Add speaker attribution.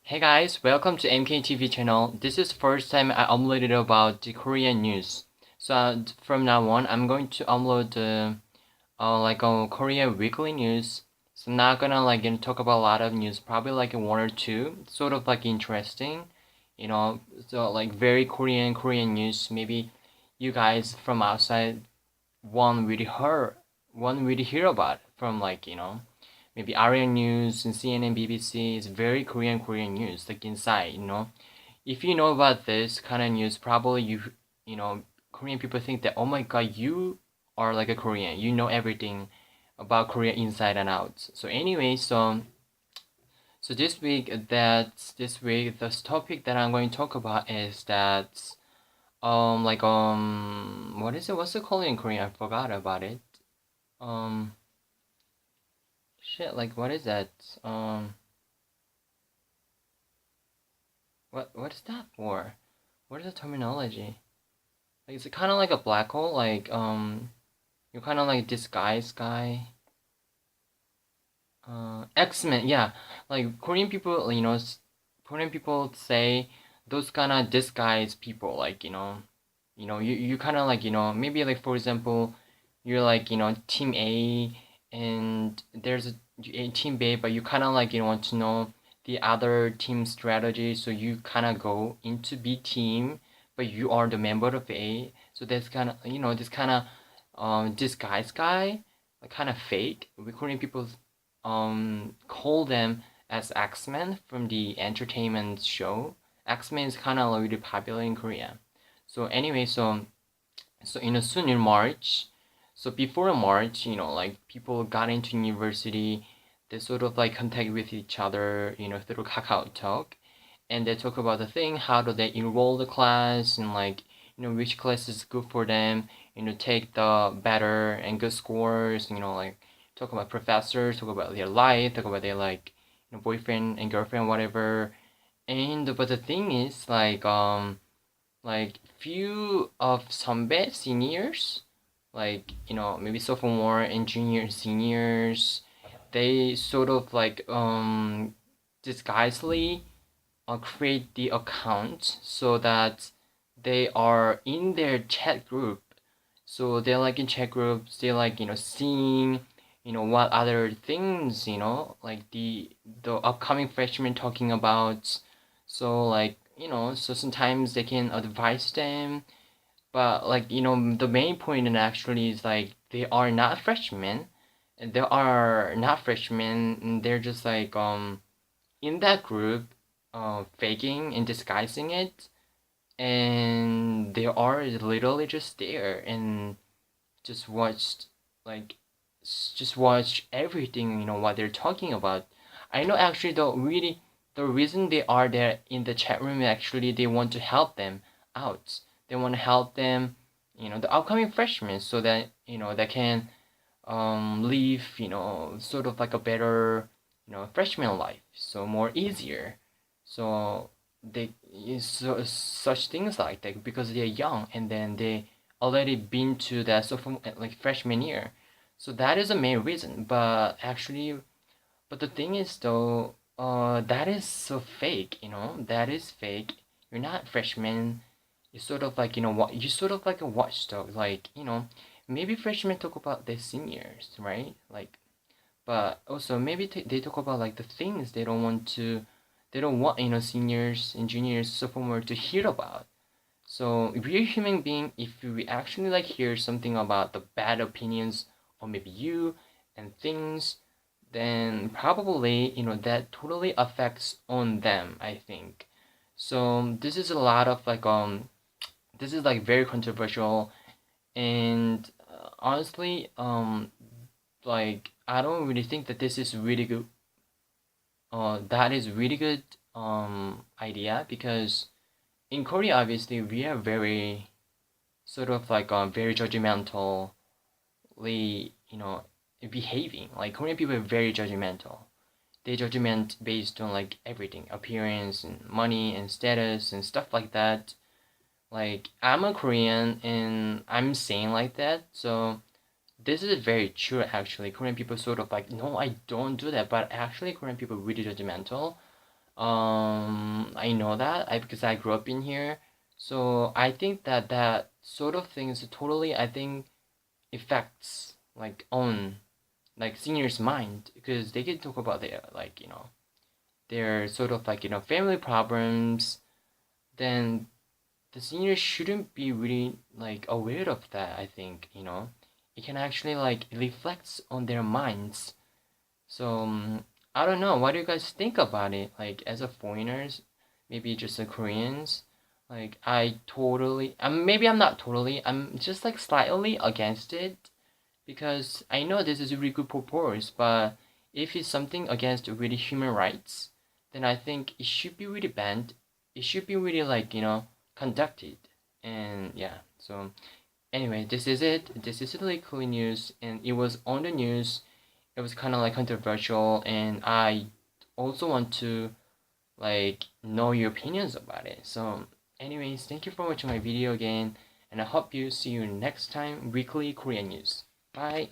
Speaker 1: Hey guys, welcome to MKTV channel. This is the first time I uploaded about the Korean news. So from now on, I'm going to upload like a Korean weekly news. So I'm not gonna talk about a lot of news, probably like one or two, sort of like interesting, so like very Korean news. Maybe you guys from outside one really hear about from maybe Aryan News and CNN, BBC is very Korean news, like inside. If you know about this kind of news, probably Korean people think that, oh my God, you are like a Korean. You know everything about Korea inside and out. So anyway, so this topic that I'm going to talk about is that what is it? What's it called in Korean? I forgot about it. Um Shit, like what is that? Um what is that for? What is the terminology? Like is it kinda like a black hole? You're kinda like disguise guy. X-Men, yeah. Like Korean people, Korean people say those kinda disguise people, you kinda maybe like for example, you're team A and there's a team B, but you kinda want to know the other team strategy, so you kinda go into B team, but you are the member of A. So that's kinda this kinda disguise guy, like kinda fake. We Korean people call them as X-Men from the entertainment show. X-Men is kind of really popular in Korea. So anyway, soon in March, so before March, like people got into university, they sort of like contact with each other, through Kakao Talk, and they talk about the thing, how do they enroll the class, and which class is good for them, take the better and good scores, talk about professors, talk about their life, talk about their boyfriend and girlfriend, whatever. And but the thing is, few of 선배 seniors, maybe sophomore and junior seniors, they sort of disguisedly create the account so that they are in their chat group. So they're in chat groups, they're seeing what other things like the upcoming freshmen talking about. So so sometimes they can advise them, but the main point and actually is they are not freshmen, and they are not freshmen, and they're just in that group, faking and disguising it, and they are literally just there and just watched like just watch everything, what they're talking about. I know actually the reason they are there in the chat room, actually they want to help them out. They want to help them, the upcoming freshmen, so that they can live, sort of like a better, freshman life, so more easier. So they such things like that because they're young and then they already been to that sophomore freshman year. So that is the main reason. But the thing is though, that is so fake. That is fake. You're not freshman. You're sort of what you sort of like a watchdog. Maybe freshmen talk about their seniors, right? But also maybe they talk about the things they don't want seniors and juniors, sophomore to hear about. So we're human being. If we actually hear something about the bad opinions or maybe you and things, then probably that totally affects on them, I think. So this is a lot of this is very controversial, and honestly, I don't really think that this is really good. That is really good idea, because in Korea, obviously, we are very sort of very judgmentally, behaving. Like Korean people are very judgmental. They judgment based on everything, appearance and money and status and stuff like that. I'm a Korean and I'm saying like that, so this is very true actually. Korean people sort of no, I don't do that, but actually Korean people really judgmental. I know that because I grew up in here. So I think that that sort of things totally, I think, affects like on like seniors' mind because they can talk about their like their sort of like family problems. Then the seniors shouldn't be really like aware of that. I think it can actually like reflects on their minds. So I don't know. What do you guys think about it? Like as a foreigners, maybe just the Koreans. Like I totally, maybe I'm not totally. I'm just like slightly against it because I know this is a really good purpose, but if it's something against really human rights, then I think it should be really banned. It should be really like conducted. And yeah, so anyway, this is it. This is really cool news, and it was on the news. It was kind of like controversial, and I also want to like know your opinions about it. So anyways, thank you for watching my video again, and I hope you see you next time weekly Korean news. Bye.